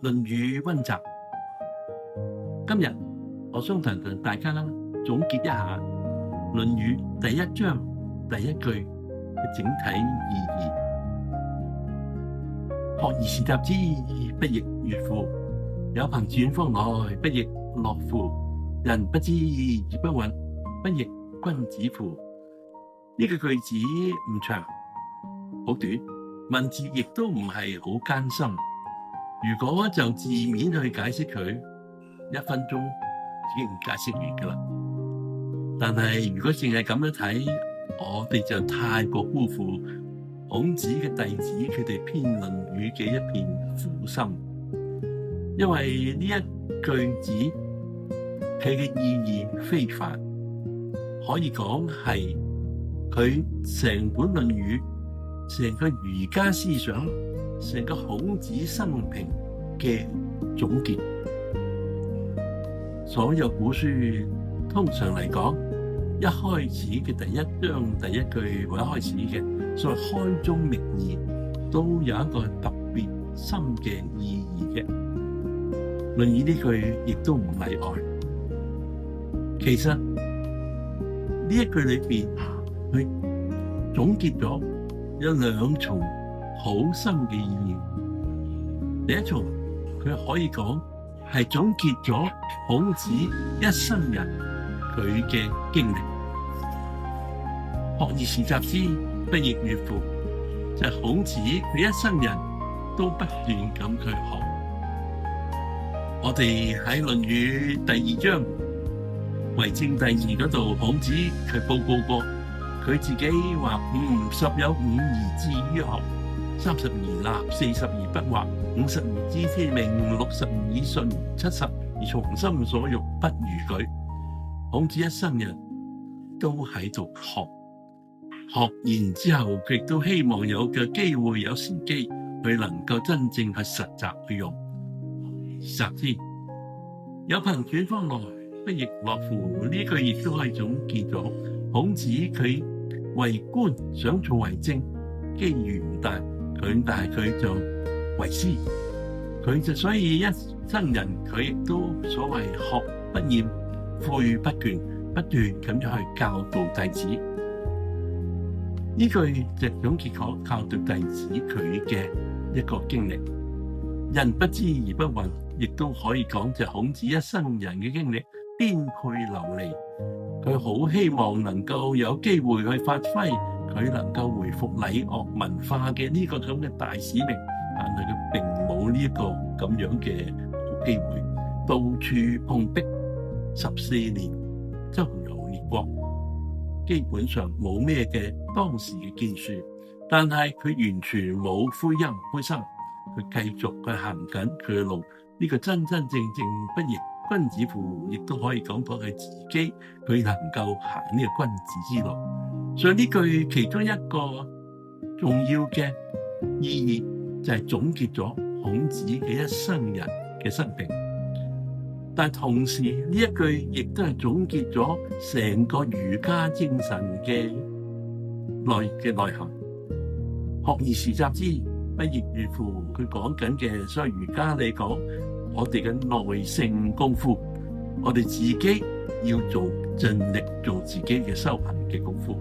論語溫習，今日我想同大家總結一下《論語》第一章第一句嘅整體意義。學而時習之，不亦說乎？有朋自遠方來，不亦樂乎？人不知而不慍，不亦君子乎？呢個句子唔長，好短，文字亦都唔係好艱深。如果就字面去解釋佢，1分鐘已經解釋完㗎啦。但係如果淨係咁樣睇，我哋就太過辜負孔子嘅弟子佢哋編《論語》嘅一片苦心。因為呢一句子佢嘅意義非凡，可以講係佢成本《論語》成個儒家思想，成個孔子生平嘅總結。所有古書通常嚟講，一開始嘅第一章第一句或一開始嘅所謂開宗明義，都有一個特別深嘅意義嘅。論語呢句亦都唔例外。其實呢一句裏邊，佢總結咗有2重好深嘅意義。第一重，佢可以講係總結咗孔子一生人佢嘅經歷。學而時習之，不亦說乎？就係孔子佢一生人都不斷咁去學。我哋喺《論語》第2章為政第2嗰度，孔子佢報告過佢自己話：50有5而志於學，30而立，40而不惑，50而知天命，60而順，70而從心所欲，不逾矩。孔子一生人都喺度學完之後，佢亦都希望有嘅機會有時機，佢能夠真正去實習去用。習之，有朋自遠方來，不亦樂乎？呢句亦都可以總結咗孔子佢為官想做為政，機遇唔大，但係佢就為師，佢就所以一生人佢亦都所謂學不厭，悔不倦，不斷咁樣去教導弟子。呢句就總結咗教導弟子佢嘅一個經歷。人不知而不慍，亦都可以講就孔子一生人嘅經歷，顛沛流離。佢好希望能夠有機會去發揮佢能夠回復禮樂文化嘅呢個咁嘅大使命，但係佢並冇呢一個咁樣嘅好機會，到處碰壁，14年周遊列國，基本上冇咩嘅當時嘅建樹，但係佢完全冇灰心，佢繼續去行緊佢嘅路。呢個真真正正不亦君子乎？亦都可以講佢自己，佢能夠行呢個君子之路。所以呢句其中一個重要嘅意義就係總結咗孔子嘅一生人嘅生平，但同時呢一句亦都係總結咗成個儒家精神嘅內涵。學而時習之，不亦說乎？佢講緊嘅，所以儒家嚟講，我哋嘅內省功夫，我哋自己要盡力做自己嘅修行嘅功夫。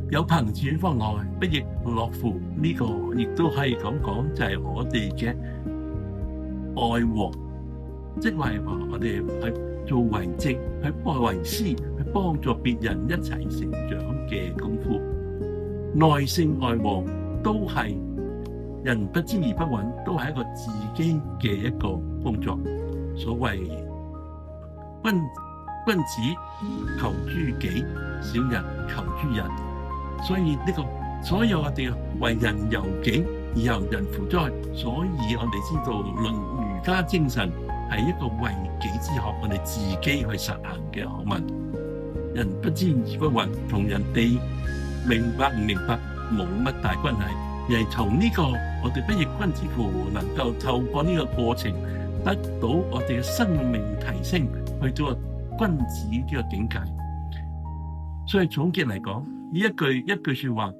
有朋自遠方來，不亦樂乎？呢個亦都可以咁講，就係我哋嘅愛禍，即係話我哋去做為政，去為師，去幫助別人一齊成長嘅功夫。內省外王都係人不知而不慍，都係一個自己嘅一個工作。所謂君子求諸己，小人求諸人。所以呢個所有我哋為人由己而由人負災，所以我哋知道論儒家精神係一個為己之學，我哋自己去實行嘅學問。人不知而不慍，同人哋明白唔明白冇乜大關係，而係從呢個我哋不亦君子乎，能夠透過呢個過程得到我哋嘅生命提升，去到君子呢個境界。所以總結嚟講，呢一句說話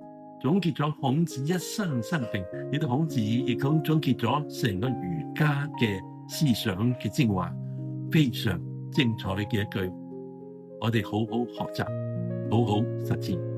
總結咗孔子一生生平，亦都孔子亦總結咗成個儒家嘅思想嘅精華，非常精彩嘅一句，我哋好好學習，好好實踐。